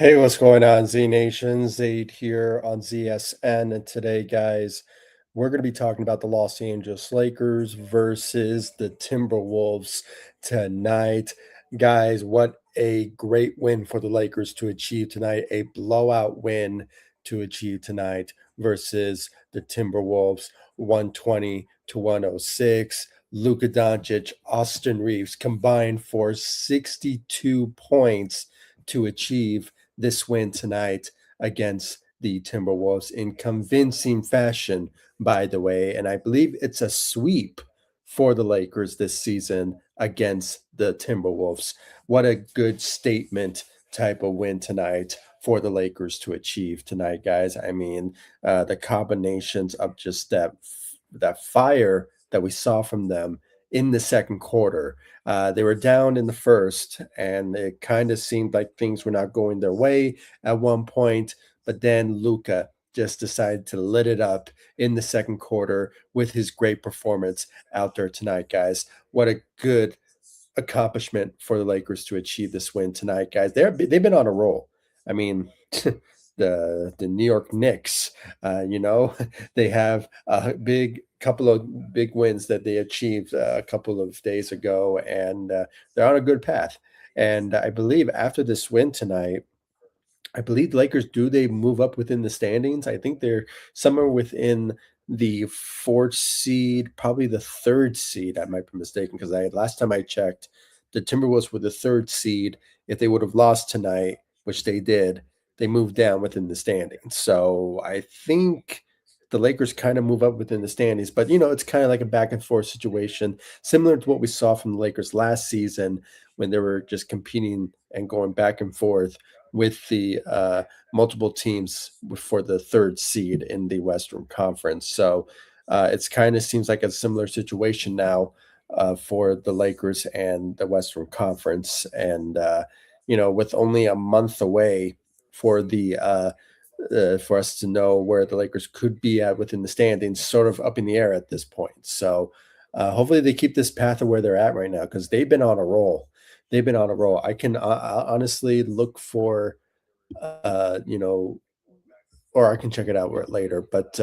Hey, what's going on, Z Nation? Zaid here on ZSN. And today, guys, we're going to be talking about the Los Angeles Lakers versus the Timberwolves tonight. Guys, what a great win for the Lakers to achieve tonight. A blowout win to achieve tonight versus the Timberwolves, 120 to 106. Luka Doncic, Austin Reaves combined for 62 points to achieve this win tonight against the Timberwolves in convincing fashion, by the way. And I believe it's a sweep for the Lakers this season against the Timberwolves. What a good statement type of win tonight for the Lakers to achieve tonight, guys. I mean, the combinations of just that fire that we saw from them in the second quarter. They were down in the first, and it kind of seemed like things were not going their way at one point. But then Luka just decided to lit it up in the second quarter with his great performance out there tonight, guys. What a good accomplishment for the Lakers to achieve this win tonight, guys. They've been on a roll. I mean, the New York Knicks, they have a big couple of big wins that they achieved a couple of days ago, and they're on a good path. And I believe after this win tonight, I believe the Lakers do they move up within the standings? I think they're somewhere within the fourth seed, probably the third seed. I might be mistaken because I last time I checked, the Timberwolves were the third seed. If they would have lost tonight, which they did, they moved down within the standings. So I think the Lakers kind of move up within the standings, but it's kind of like a back and forth situation, similar to what we saw from the Lakers last season when they were just competing and going back and forth with the multiple teams for the third seed in the Western Conference. So it's kind of seems like a similar situation now for the Lakers and the Western Conference. And, with only a month away for the for us to know where the Lakers could be at within the standings, sort of up in the air at this point. So hopefully they keep this path of where they're at right now because they've been on a roll. They've been on a roll. I can honestly look for, uh, you know, or I can check it out later. But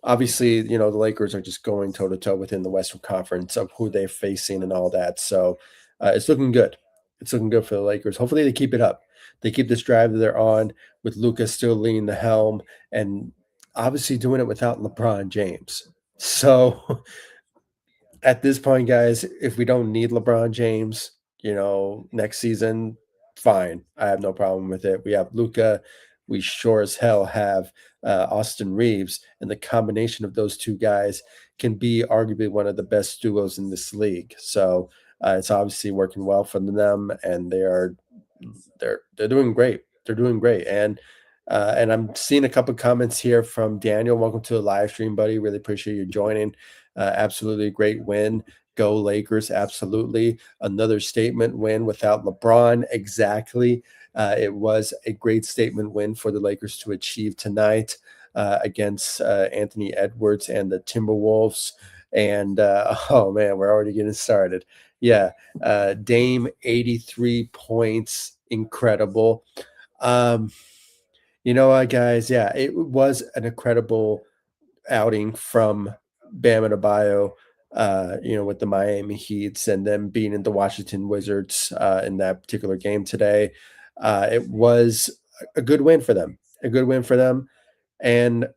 obviously, the Lakers are just going toe to toe within the Western Conference of who they're facing and all that. So it's looking good. It's looking good for the Lakers. Hopefully, they keep it up. They keep this drive that they're on with Luka still leading the helm and obviously doing it without LeBron James. So at this point, guys, if we don't need LeBron James, next season, fine. I have no problem with it. We have Luca. We sure as hell have Austin Reaves, and the combination of those two guys can be arguably one of the best duos in this league. So it's obviously working well for them, and they're doing great. They're doing great, and I'm seeing a couple comments here from Daniel. Welcome to the live stream, buddy. Really appreciate you joining. Absolutely a great win. Go Lakers. Absolutely. Another statement win without LeBron. Exactly. It was a great statement win for the Lakers to achieve tonight against Anthony Edwards and the Timberwolves. And oh man, we're already getting started. Yeah. Dame, 83 points. Incredible. Um, you know what, guys? Yeah, it was an incredible outing from Bam Adebayo, with the Miami Heats and them being in the Washington Wizards in that particular game today. It was a good win for them, a good win for them, and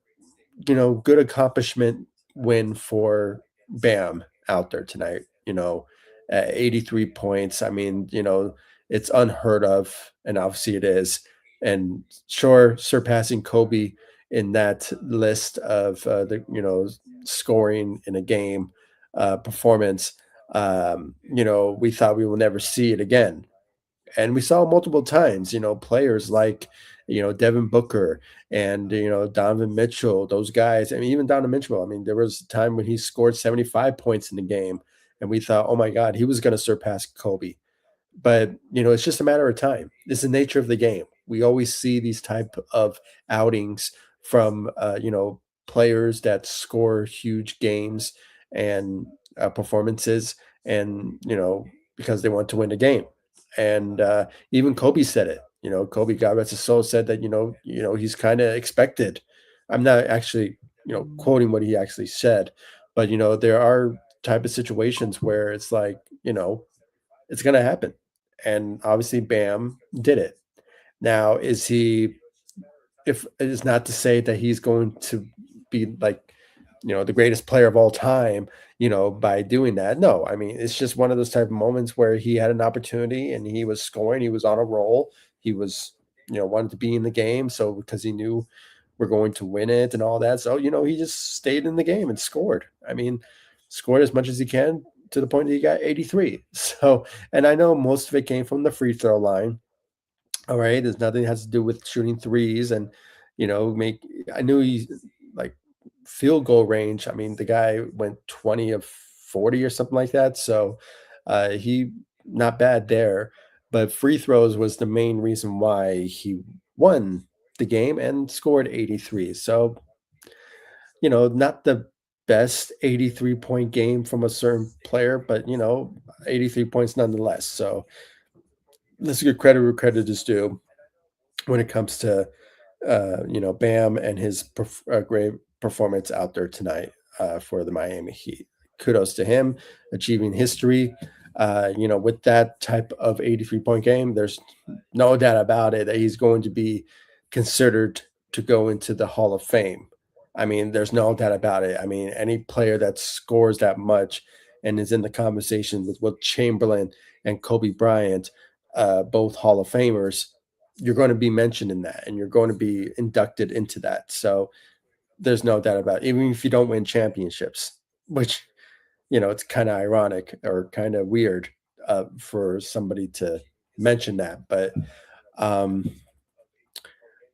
good accomplishment win for Bam out there tonight. 83 points. I mean, it's unheard of, and obviously it is. And sure, surpassing Kobe in that list of scoring in a game performance. We thought we will never see it again, and we saw multiple times, players like, Devin Booker and, Donovan Mitchell, those guys. I mean, even Donovan Mitchell, I mean, there was a time when he scored 75 points in the game, and we thought, oh my God, he was going to surpass Kobe. But, it's just a matter of time. It's the nature of the game. We always see these type of outings from, players that score huge games and performances and, because they want to win the game. And even Kobe said it. Kobe, God rest his soul, said that he's kind of expected. I'm not actually quoting what he actually said, but there are type of situations where it's like it's gonna happen, and obviously Bam did it. Now, is he? If it is not to say that he's going to be like, the greatest player of all time, by doing that. No, I mean, it's just one of those type of moments where he had an opportunity and he was scoring, he was on a roll, he was, wanted to be in the game. So because he knew we're going to win it and all that. So, he just stayed in the game and scored. I mean, scored as much as he can to the point that he got 83. So, and I know most of it came from the free throw line. All right, there's nothing that has to do with shooting threes and make I knew he's like field goal range. I mean, the guy went 20 of 40 or something like that. So he not bad there. But free throws was the main reason why he won the game and scored 83. So, not the best 83-point game from a certain player, but 83 points nonetheless. So let's give credit where credit is due when it comes to Bam and his great performance out there tonight for the Miami Heat. Kudos to him achieving history. With that type of 83-point game, there's no doubt about it that he's going to be considered to go into the Hall of Fame. I mean, there's no doubt about it. I mean, any player that scores that much and is in the conversation with Wilt Chamberlain and Kobe Bryant, both Hall of Famers, you're going to be mentioned in that and you're going to be inducted into that. So there's no doubt about it, even if you don't win championships, which, it's kind of ironic or kind of weird for somebody to mention that. Um,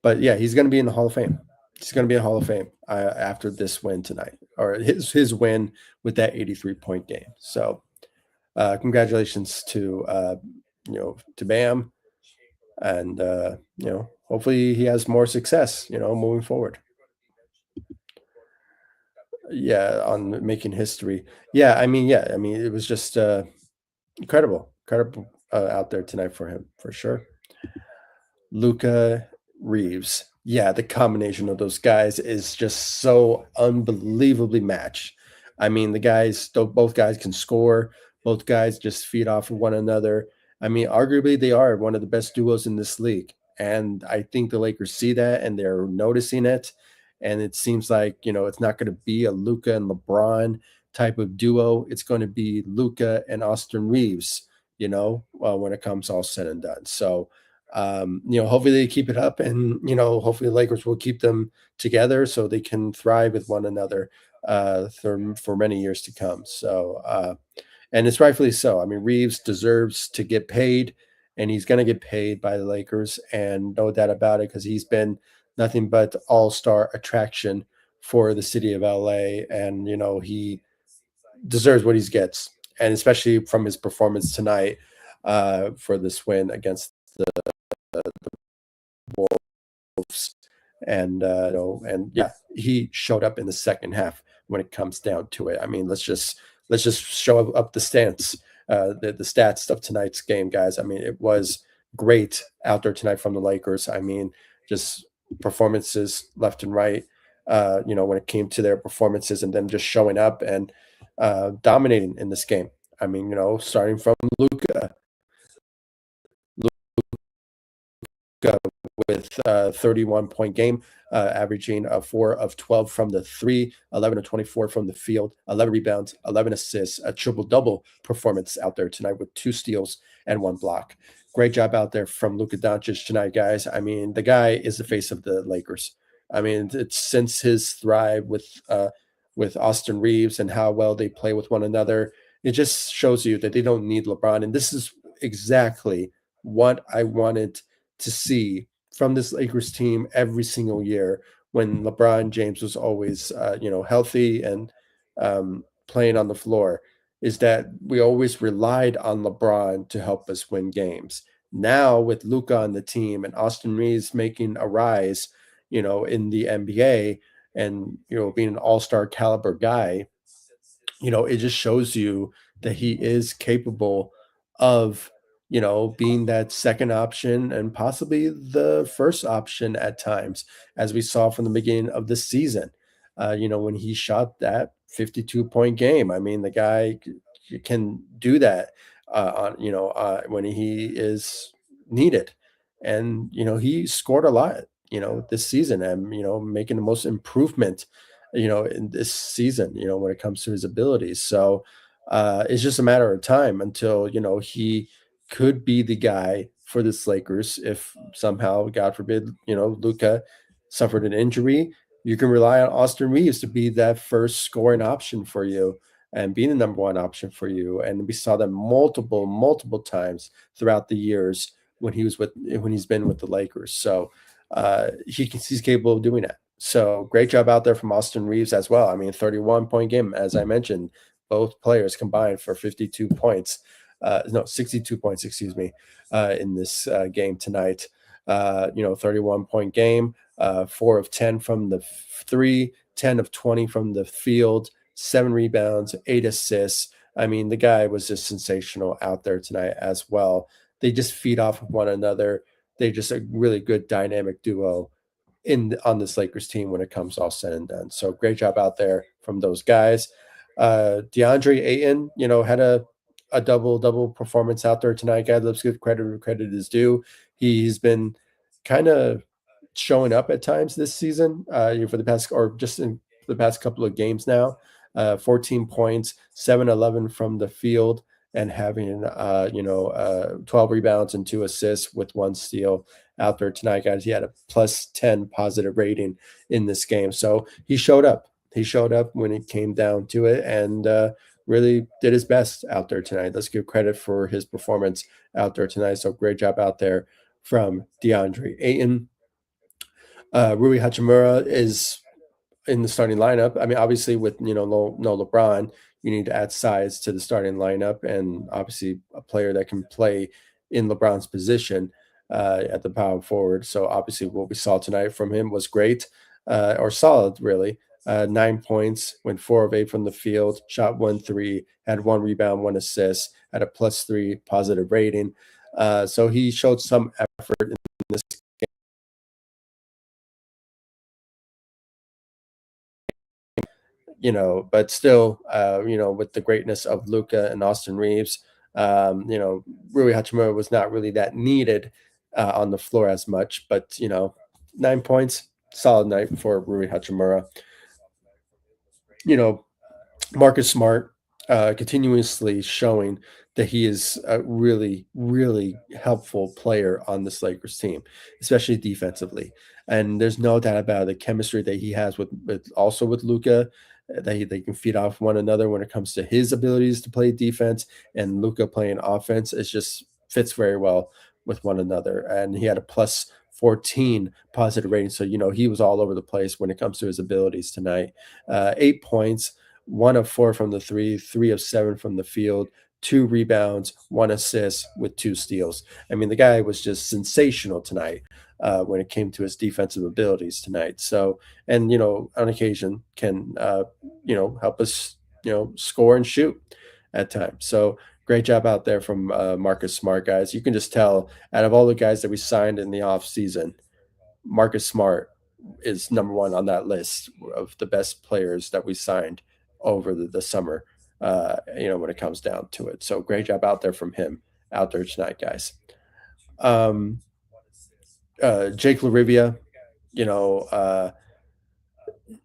but yeah, he's going to be in the Hall of Fame. He's going to be in the Hall of Fame after this win tonight, or his win with that 83-point game. So congratulations to Bam, and hopefully he has more success moving forward. Yeah, on making history. Yeah, I mean it was just incredible out there tonight for him, for sure. Luka, Reaves. Yeah, the combination of those guys is just so unbelievably matched. I mean, both guys can score. Both guys just feed off of one another. I mean, arguably they are one of the best duos in this league. And I think the Lakers see that and they're noticing it. And it seems like, it's not going to be a Luka and LeBron type of duo. It's going to be Luka and Austin Reaves, when it comes all said and done. So, hopefully they keep it up, and hopefully the Lakers will keep them together so they can thrive with one another for many years to come. So, and it's rightfully so. I mean, Reeves deserves to get paid, and he's going to get paid by the Lakers, and no doubt about it, because he's been nothing but all-star attraction for the city of LA, and he deserves what he gets, and especially from his performance tonight for this win against Wolves. And and yeah, he showed up in the second half when it comes down to it. I mean, let's just show up the stance, the stats of tonight's game, guys. I mean, it was great out there tonight from the Lakers. I mean, just performances left and right. When it came to their performances and them just showing up and dominating in this game. I mean, starting from Luka, with 31-point game, averaging 4 of 12 from the three, 11 of 24 from the field, 11 rebounds, 11 assists, a triple-double performance out there tonight with 2 steals and 1 block. Great job out there from Luka Doncic tonight, guys. I mean, the guy is the face of the Lakers. I mean, it's since his thrive with Austin Reeves and how well they play with one another. It just shows you that they don't need LeBron, and this is exactly what I wanted to see from this Lakers team every single year when LeBron James was always, healthy and playing on the floor, is that we always relied on LeBron to help us win games. Now with Luka on the team and Austin Reeves making a rise, in the NBA and being an all-star caliber guy, it just shows you that he is capable of being that second option and possibly the first option at times, as we saw from the beginning of the season. When he shot that 52-point game. I mean, the guy can do that when he is needed. And, he scored a lot, this season and, making the most improvement, in this season, when it comes to his abilities. So it's just a matter of time until, he could be the guy for this Lakers if somehow, God forbid, Luka suffered an injury. You can rely on Austin Reaves to be that first scoring option for you and being the number one option for you. And we saw that multiple, multiple times throughout the years when he's been with the Lakers. So he's capable of doing that. So great job out there from Austin Reaves as well. I mean, 31-point game, as I mentioned, both players combined for 52 points. No, 62 points, excuse me, in this game tonight. 31-point game, 4 of 10 from the three, 10 of 20 from the field, 7 rebounds, 8 assists. I mean, the guy was just sensational out there tonight as well. They just feed off of one another. They're just a really good dynamic duo on this Lakers team when it comes all said and done. So great job out there from those guys. DeAndre Ayton, had a double performance out there tonight. Guy, let's give credit where credit is due. He's been kind of showing up at times this season, for the past or just in the past couple of games now. 14 points, 7-11 from the field, and having 12 rebounds and 2 assists with 1 steal out there tonight, guys. He had a plus 10 positive rating in this game, so he showed up. He showed up when it came down to it, and really did his best out there tonight. Let's give credit for his performance out there tonight. So great job out there from DeAndre Ayton. Rui Hachimura is in the starting lineup. I mean, obviously, with no LeBron, you need to add size to the starting lineup, and obviously a player that can play in LeBron's position at the power forward. So obviously, what we saw tonight from him was great, or solid, really. 9 points, went 4 of 8 from the field, shot 1 3, had 1 rebound, 1 assist, had a +3 positive rating. So he showed some effort in this, but still, with the greatness of Luka and Austin Reaves, Rui Hachimura was not really that needed on the floor as much. But 9 points, solid night for Rui Hachimura. You know, Marcus Smart continuously showing that he is a really, really helpful player on this Lakers team, especially defensively. And there's no doubt about the chemistry that he has with Luca. They can feed off one another when it comes to his abilities to play defense and Luca playing offense. It just fits very well with one another. And he had a plus 14 positive rating. So, he was all over the place when it comes to his abilities tonight. 8 points, 1 of 4 from the three, 3 of 7 from the field, 2 rebounds, 1 assist with 2 steals. I mean, the guy was just sensational tonight when it came to his defensive abilities tonight. So, and on occasion can help us score and shoot at times. So great job out there from Marcus Smart, guys. You can just tell out of all the guys that we signed in the off season, Marcus Smart is number one on that list of the best players that we signed over the summer, when it comes down to it. So great job out there from him out there tonight, guys. Um, Jake Larivia, you know, uh,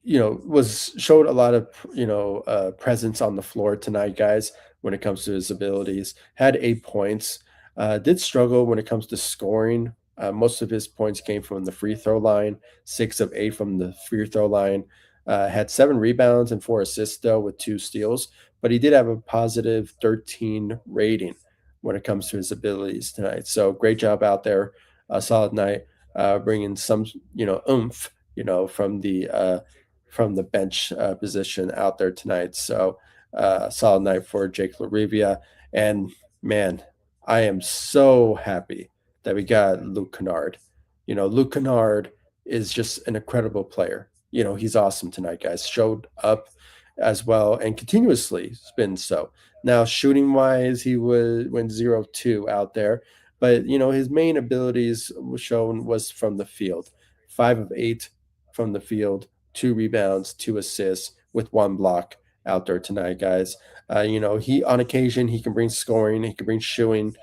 was showed a lot of presence on the floor tonight, guys. When it comes to his abilities, had 8 points. Did struggle when it comes to scoring. Most of his points came from the free throw line, 6 of 8 from the free throw line. Had 7 rebounds and 4 assists though, with 2 steals. But he did have a positive 13 rating when it comes to his abilities tonight. So great job out there. A solid night, bringing some oomph from the bench position out there tonight. So solid night for Jake Larivia. And man, I am so happy that we got Luke Kennard. Luke Kennard is just an incredible player. He's awesome tonight, guys. Showed up. as well, and continuously has been so. Now, shooting wise, he went 0-2 out there, but his main abilities was shown was from the field. 5 of 8 from the field, 2 rebounds, 2 assists with 1 block out there tonight, guys. He on occasion he can bring scoring, he can bring shooting.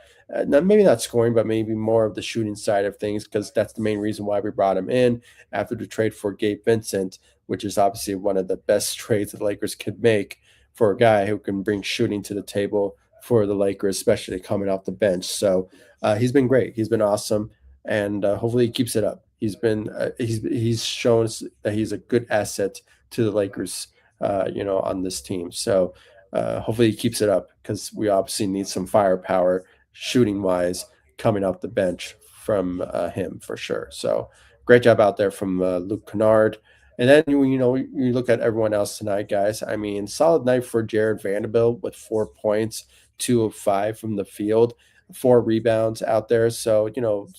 Maybe not scoring, but maybe more of the shooting side of things, because that's the main reason why we brought him in after the trade for Gabe Vincent, which is obviously one of the best trades the Lakers could make for a guy who can bring shooting to the table for the Lakers, especially coming off the bench. So he's been great. He's been awesome, and hopefully he keeps it up. He's shown us that he's a good asset to the Lakers, on this team. So hopefully he keeps it up, because we obviously need some firepower shooting wise coming off the bench from him for sure. So great job out there from Luke Kennard. And then you look at everyone else tonight, guys. I mean, solid night for Jared Vanderbilt with 4 points, 2 of 5 from the field, 4 rebounds out there. So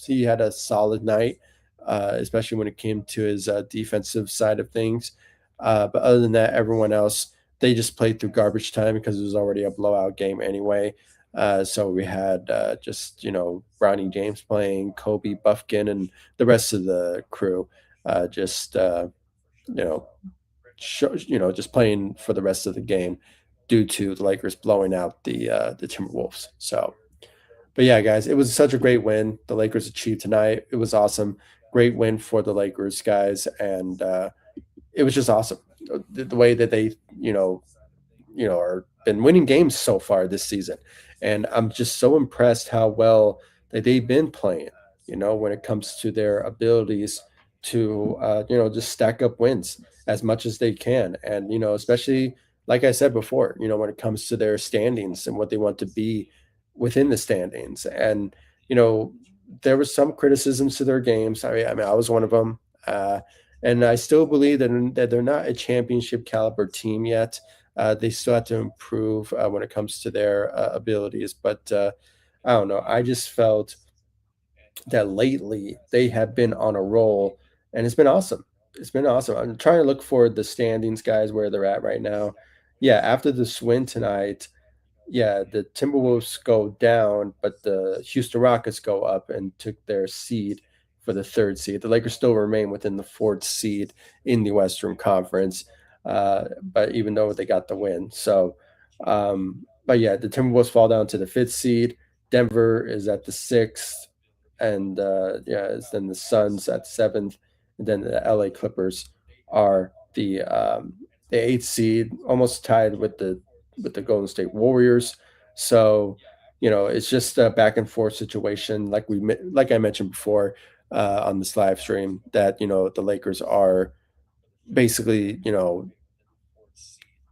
he had a solid night, especially when it came to his defensive side of things. But other than that, everyone else, they just played through garbage time because it was already a blowout game anyway. So we had just Bronny James playing, Kobe Buffkin, and the rest of the crew just you know just playing for the rest of the game due to the Lakers blowing out the Timberwolves. So, but yeah, guys, it was such a great win the Lakers achieved tonight. It was awesome, great win for the Lakers, guys, and it was just awesome the way that they are been winning games so far this season. And I'm just so impressed how well that they've been playing, when it comes to their abilities to, just stack up wins as much as they can. And, especially like I said before, when it comes to their standings and what they want to be within the standings. And, you know, there was some criticisms to their games. I mean, I was one of them. And I still believe that they're not a championship caliber team yet. They still have to improve when it comes to their abilities. But I don't know. I just felt that lately they have been on a roll, and it's been awesome. It's been awesome. I'm trying to look for the standings, guys, where they're at right now. Yeah, after the win tonight, yeah, the Timberwolves go down, but the Houston Rockets go up and took their seed for the third seed. The Lakers still remain within the fourth seed in the Western Conference, but even though they got the win. So, but yeah, the Timberwolves fall down to the fifth seed. Denver is at the sixth, and yeah, it's then the Suns at seventh, and then the LA Clippers are the eighth seed, almost tied with the Golden State Warriors. So, it's just a back and forth situation, like I mentioned before on this live stream, that the Lakers are basically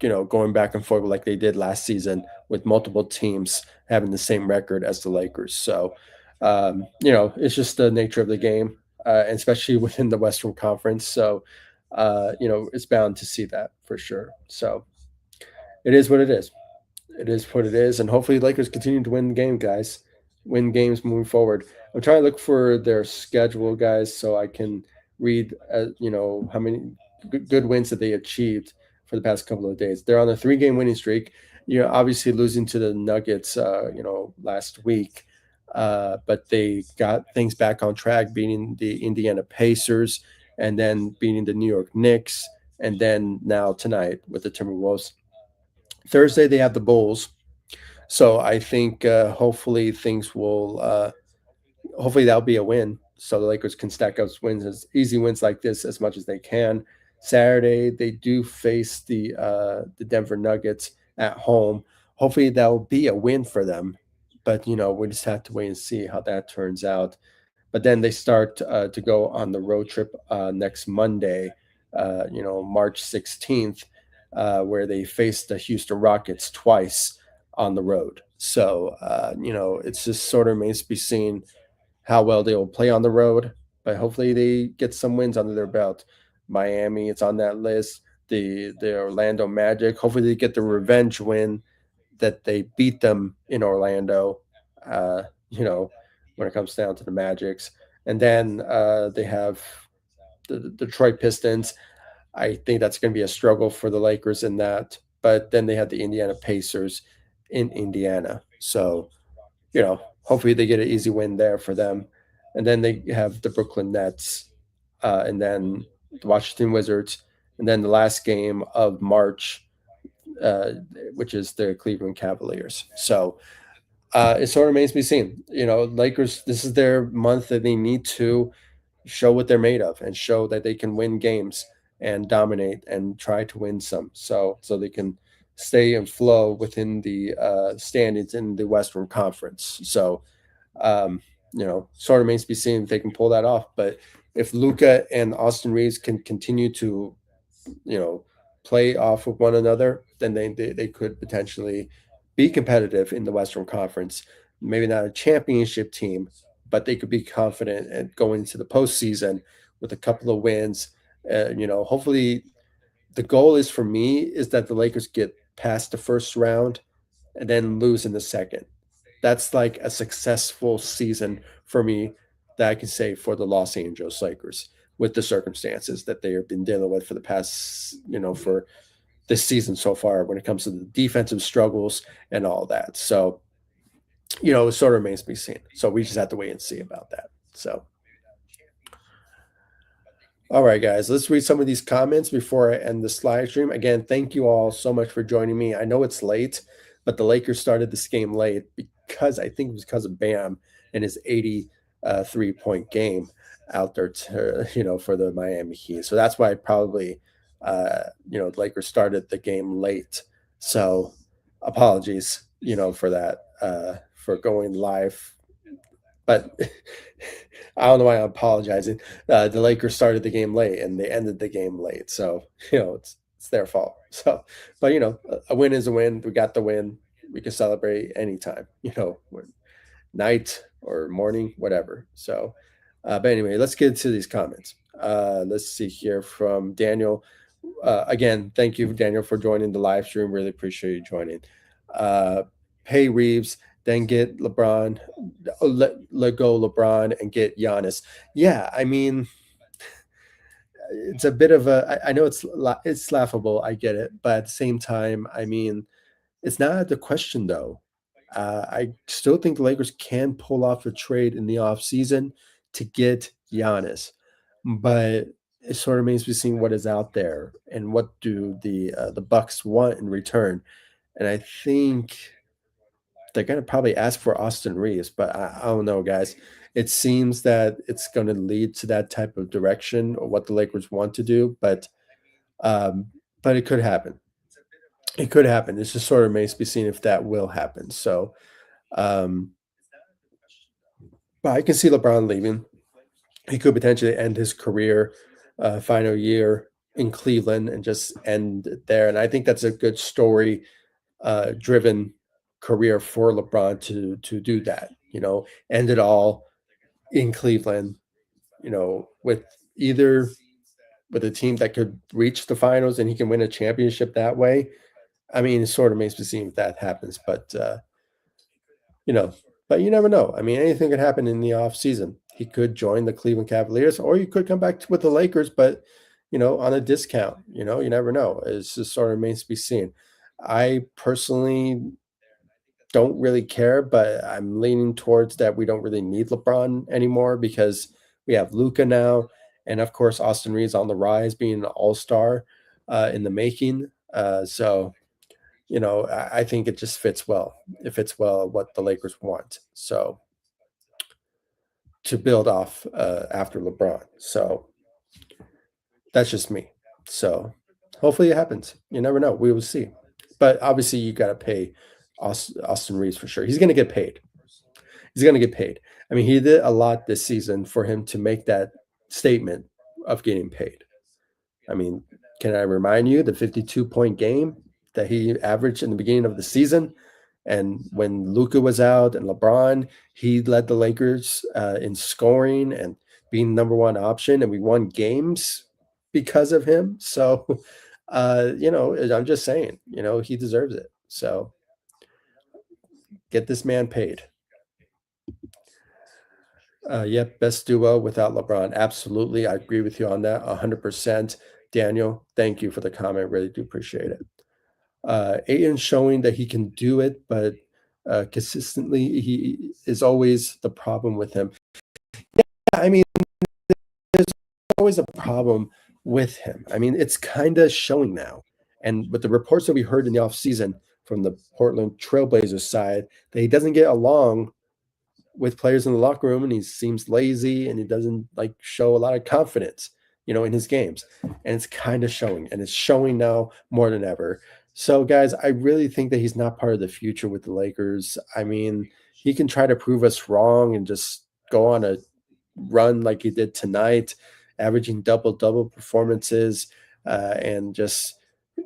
going back and forth like they did last season with multiple teams having the same record as the Lakers. So, it's just the nature of the game, and especially within the Western Conference. So, it's bound to see that for sure. So, it is what it is. It is what it is, and hopefully the Lakers continue to win the game, guys. Win games moving forward. I'm trying to look for their schedule, guys, so I can read, how many good wins that they achieved for the past couple of days. They're on a 3-game winning streak. Obviously losing to the Nuggets, last week, but they got things back on track, beating the Indiana Pacers, and then beating the New York Knicks, and then now tonight with the Timberwolves. Thursday they have the Bulls, so I think hopefully things will hopefully that'll be a win, so the Lakers can stack up wins, as easy wins like this, as much as they can. Saturday they do face the Denver Nuggets at home. Hopefully that will be a win for them, but we just have to wait and see how that turns out. But then they start to go on the road trip next Monday, March 16th, where they face the Houston Rockets twice on the road. So, it's just sort of remains to be seen how well they will play on the road, but hopefully they get some wins under their belt. Miami, it's on that list. The Orlando Magic, hopefully they get the revenge win that they beat them in Orlando. Uh, you know, when it comes down to the Magics, and then they have the Detroit Pistons. I think that's going to be a struggle for the Lakers in that. But then they have the Indiana Pacers in Indiana. So, hopefully they get an easy win there for them. And then they have the Brooklyn Nets, and then the Washington Wizards, and then the last game of March, uh, which is the Cleveland Cavaliers. So it sort of remains to be seen. Lakers, this is their month that they need to show what they're made of and show that they can win games and dominate and try to win some. So they can stay and flow within the standings in the Western Conference. So sort of remains to be seen if they can pull that off. But if Luka and Austin Reaves can continue to, you know, play off of one another, then they could potentially be competitive in the Western Conference. Maybe not a championship team, but they could be confident at going into the postseason with a couple of wins. Hopefully, the goal is for me is that the Lakers get past the first round and then lose in the second. That's like a successful season for me that I can say for the Los Angeles Lakers with the circumstances that they have been dealing with for the past, for this season so far when it comes to the defensive struggles and all that. So, it sort of remains to be seen. So we just have to wait and see about that. So, all right, guys, let's read some of these comments before I end this live stream. Again, thank you all so much for joining me. I know it's late, but the Lakers started this game late because I think it was because of Bam and his 83-point game out there to, for the Miami Heat. So that's why probably, the Lakers started the game late. So apologies, for that, for going live, but I don't know why I'm apologizing. The Lakers started the game late and they ended the game late, so it's their fault. So, but a win is a win. We got the win. We can celebrate anytime. Night or morning, whatever. So, but anyway, let's get into these comments. Let's see here from Daniel. Again, thank you, Daniel, for joining the live stream. Really appreciate you joining. Hey, Reaves, then get LeBron, let go LeBron and get Giannis. Yeah, I mean, it's a bit of I know it's laughable. I get it, but at the same time, I mean, it's not the question though. I still think the Lakers can pull off a trade in the offseason to get Giannis, but it sort of remains to be seen what is out there and what do the Bucks want in return. And I think they're going to probably ask for Austin Reeves, but I don't know, guys. It seems that it's going to lead to that type of direction or what the Lakers want to do, um, but it could happen. It could happen. It's just sort of remains to be seen if that will happen. So, um, but I can see LeBron leaving. He could potentially end his career, final year in Cleveland, and just end it there. And I think that's a good story driven career for LeBron to do that. End it all in Cleveland. With either with a team that could reach the finals and he can win a championship that way. I mean, it sort of makes me see if that happens, you know, but you never know. I mean, anything could happen in the off season. He could join the Cleveland Cavaliers, or you could come back with the Lakers, but on a discount. You never know. It's just sort of remains to be seen. I personally don't really care, but I'm leaning towards that we don't really need LeBron anymore because we have Luka now, and of course Austin Reeves on the rise, being an All Star in the making. So I think it just fits well. It fits well what the Lakers want. So to build off after LeBron. So that's just me. So hopefully it happens. You never know. We will see. But obviously you got to pay Austin Reeves for sure. He's going to get paid. He's going to get paid. I mean, he did a lot this season for him to make that statement of getting paid. I mean, can I remind you the 52-point game that he averaged in the beginning of the season? And when Luka was out and LeBron, he led the Lakers in scoring and being number one option, and we won games because of him. So, I'm just saying, he deserves it. So get this man paid. Yep, best duo without LeBron. Absolutely. I agree with you on that 100%. Daniel, thank you for the comment. Really do appreciate it. Aiden showing that he can do it, but consistently, he is always the problem with him. Yeah, I mean, there's always a problem with him. I mean, it's kind of showing now. And with the reports that we heard in the offseason from the Portland Trailblazers side, that he doesn't get along with players in the locker room, and he seems lazy and he doesn't like show a lot of confidence, in his games. And it's kind of showing, and it's showing now more than ever. So, guys, I really think that he's not part of the future with the Lakers. I mean, he can try to prove us wrong and just go on a run like he did tonight, averaging double double performances, and just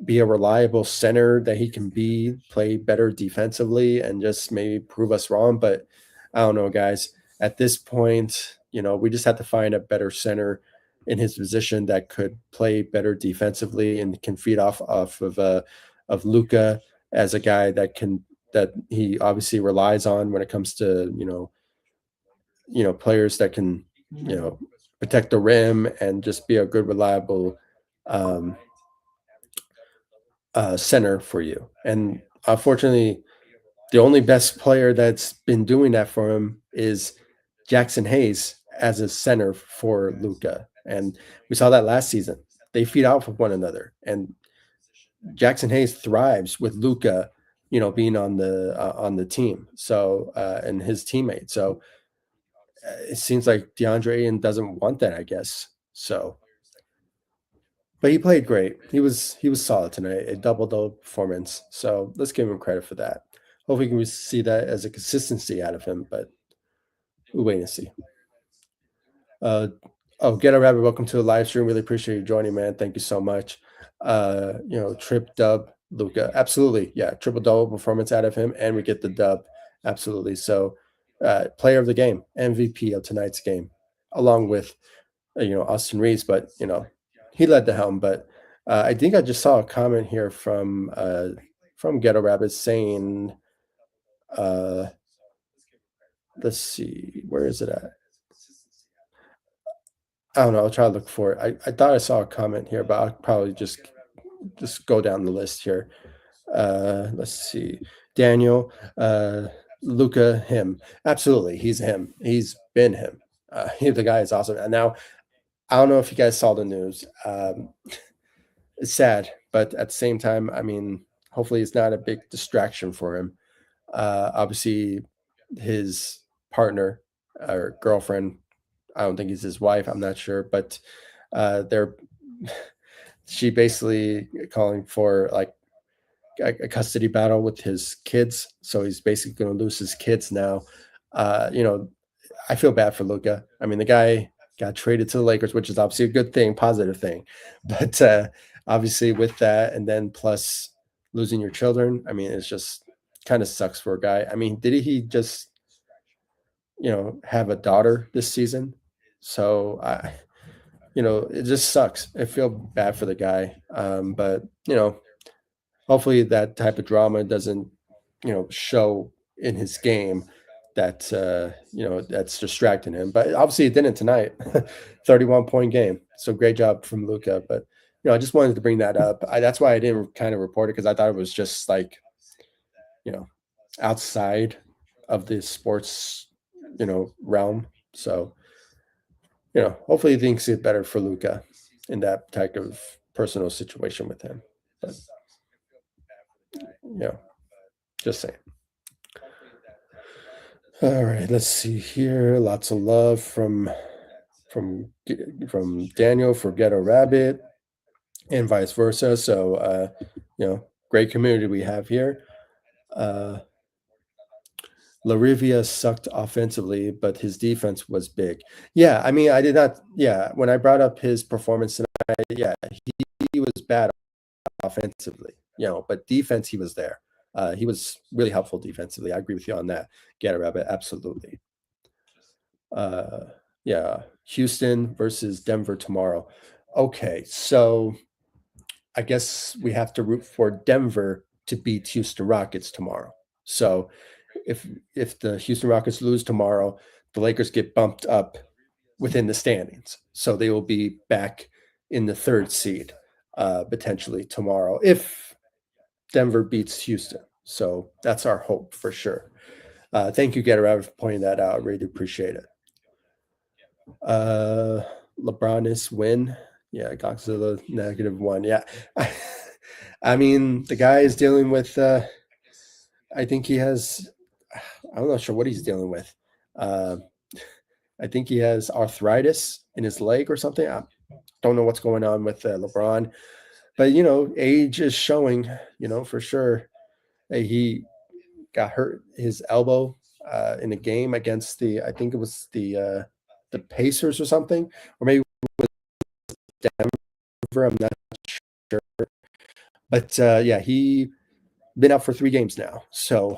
be a reliable center that he can be, play better defensively, and just maybe prove us wrong. But I don't know, guys. At this point, we just have to find a better center in his position that could play better defensively and can feed off of Luka as a guy that he obviously relies on when it comes to players that can protect the rim and just be a good reliable um, center for you. And unfortunately, the only best player that's been doing that for him is Jackson Hayes as a center for Luca. And we saw that last season. They feed off of one another. And Jackson Hayes thrives with Luca, being on the team. So and his teammate. So it seems like DeAndre Ayton doesn't want that, I guess. So but he played great. He was solid tonight, a double double performance. So let's give him credit for that. Hopefully, we can see that as a consistency out of him, but we'll wait and see. Uh, oh, Get a Rabbit, welcome to the live stream. Really appreciate you joining, man. Thank you so much. Trip dub Luca, absolutely, yeah, triple double performance out of him, and we get the dub, absolutely. So, player of the game, MVP of tonight's game, along with Austin Reeves, but he led the helm. But I think I just saw a comment here from Ghetto Rabbit saying, uh, let's see, where is it at? I don't know. I'll try to look for it. I thought I saw a comment here, but I'll probably just go down the list here. Let's see, Daniel, Luca, him. Absolutely, he's him. He's been him. The guy is awesome. And now I don't know if you guys saw the news. It's sad, but at the same time, I mean, hopefully it's not a big distraction for him. Obviously, his partner or girlfriend, I don't think he's his wife, I'm not sure, but they're she basically calling for like a custody battle with his kids. So he's basically going to lose his kids now. Uh, you know, I feel bad for Luca. I mean, the guy got traded to the Lakers, which is obviously a good thing, positive thing. But obviously, with that, and then plus losing your children, I mean, it's just kind of sucks for a guy. I mean, did he just, have a daughter this season? So it just sucks. I feel bad for the guy. But hopefully that type of drama doesn't, show in his game that that's distracting him. But obviously it didn't tonight. 31-point game. So great job from Luca. But I just wanted to bring that up. That's why I didn't kind of report it, because I thought it was just like, you know, outside of the sports, realm. So, hopefully things get better for Luca in that type of personal situation with him. But just saying. All right, let's see here. Lots of love from from Daniel for Ghetto Rabbit and vice versa. So great community we have here. Uh Larivia sucked offensively, but his defense was big. Yeah, I mean, I did not. Yeah, when I brought up his performance tonight, yeah, he was bad offensively, but defense, he was there. He was really helpful defensively. I agree with you on that. Get a rabbit, absolutely. Yeah, Houston versus Denver tomorrow. Okay, so I guess we have to root for Denver to beat Houston Rockets tomorrow. So if the Houston Rockets lose tomorrow, the Lakers get bumped up within the standings. So they will be back in the third seed potentially tomorrow if Denver beats Houston. So that's our hope for sure. Thank you, Getter, for pointing that out. I really appreciate it. LeBron is win. Yeah, Godzilla -1. Yeah. I mean, the guy is dealing with I think he has I'm not sure what he's dealing with. Uh, I think he has arthritis in his leg or something. I don't know what's going on with LeBron, but age is showing. For sure. He got hurt his elbow in a game against I think it was the Pacers or something, or maybe Denver. I'm not sure, but yeah, he been out for 3 games now. So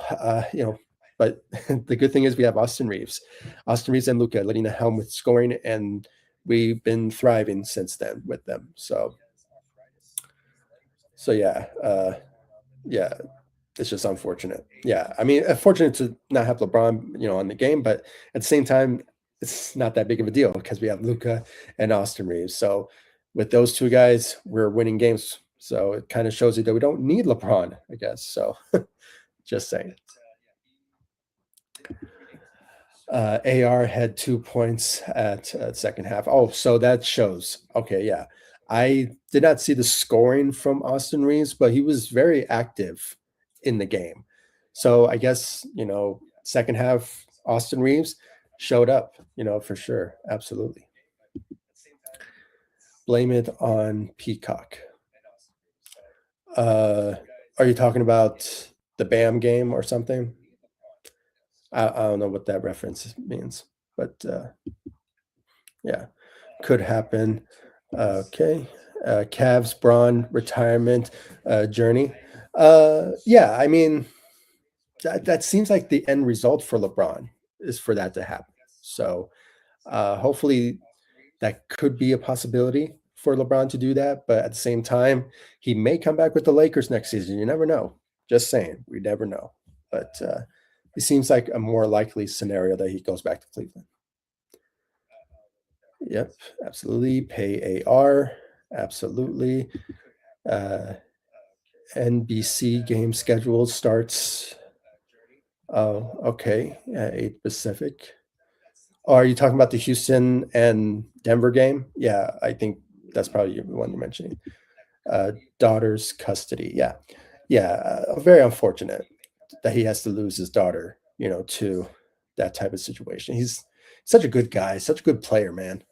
but the good thing is we have Austin Reaves and Luka letting the helm with scoring, and we've been thriving since then with them. So yeah, yeah, it's just unfortunate. Yeah, I mean, unfortunate to not have LeBron, on the game, but at the same time, it's not that big of a deal because we have Luka and Austin Reaves. So with those two guys, we're winning games. So it kind of shows you that we don't need LeBron, I guess. So just saying. AR had 2 points at second half. Oh, so that shows. Okay, yeah. I did not see the scoring from Austin Reaves, but he was very active in the game. So I guess, second half, Austin Reaves showed up, for sure. Absolutely. Blame it on Peacock. Are you talking about the BAM game or something? I don't know what that reference means, but yeah, could happen. Okay. Cavs Braun retirement journey. Yeah, I mean, that seems like the end result for LeBron is for that to happen. So hopefully that could be a possibility for LeBron to do that. But at the same time, he may come back with the Lakers next season. You never know. Just saying, we never know. But it seems like a more likely scenario that he goes back to Cleveland. Yep, absolutely. Pay AR, absolutely. NBC game schedule starts. Oh, okay. 8 Pacific. Oh, are you talking about the Houston and Denver game? Yeah, I think that's probably the one you're mentioning. Daughter's custody. Yeah. Yeah. Very unfortunate that he has to lose his daughter, to that type of situation. He's such a good guy, such a good player, man.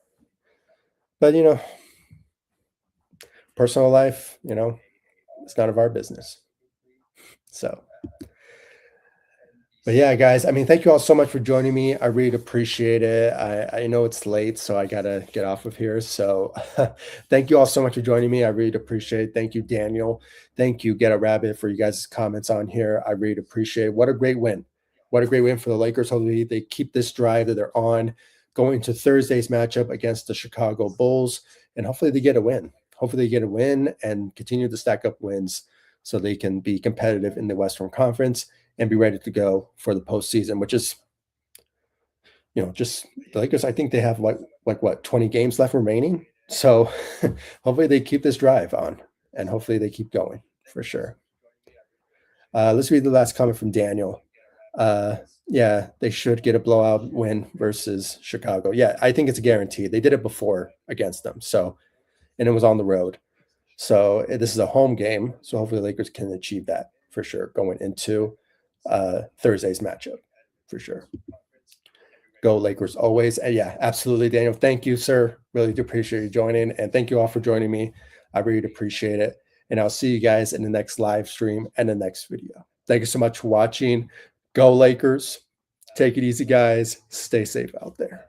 But, personal life, it's none of our business. So, but yeah, guys, I mean, thank you all so much for joining me. I really appreciate it. I know it's late, so I gotta get off of here. So thank you all so much for joining me. I really appreciate it. Thank you, Daniel. Thank you, Get a Rabbit, for you guys' comments on here. I really appreciate it. What a great win. What a great win for the Lakers. Hopefully they keep this drive that they're on going to Thursday's matchup against the Chicago Bulls, and hopefully they get a win. Hopefully they get a win and continue to stack up wins so they can be competitive in the Western Conference and be ready to go for the postseason, which is, just the Lakers. I think they have like what, 20 games left remaining. So hopefully they keep this drive on, and hopefully they keep going for sure. Let's read the last comment from Daniel. Yeah, they should get a blowout win versus Chicago. Yeah, I think it's a guarantee. They did it before against them. So, and it was on the road. So this is a home game. So hopefully the Lakers can achieve that for sure going into Thursday's matchup for sure. Go Lakers always. And yeah, absolutely, Daniel. Thank you, sir. Really do appreciate you joining. And thank you all for joining me. I really appreciate it. And I'll see you guys in the next live stream and the next video. Thank you so much for watching. Go Lakers. Take it easy, guys. Stay safe out there.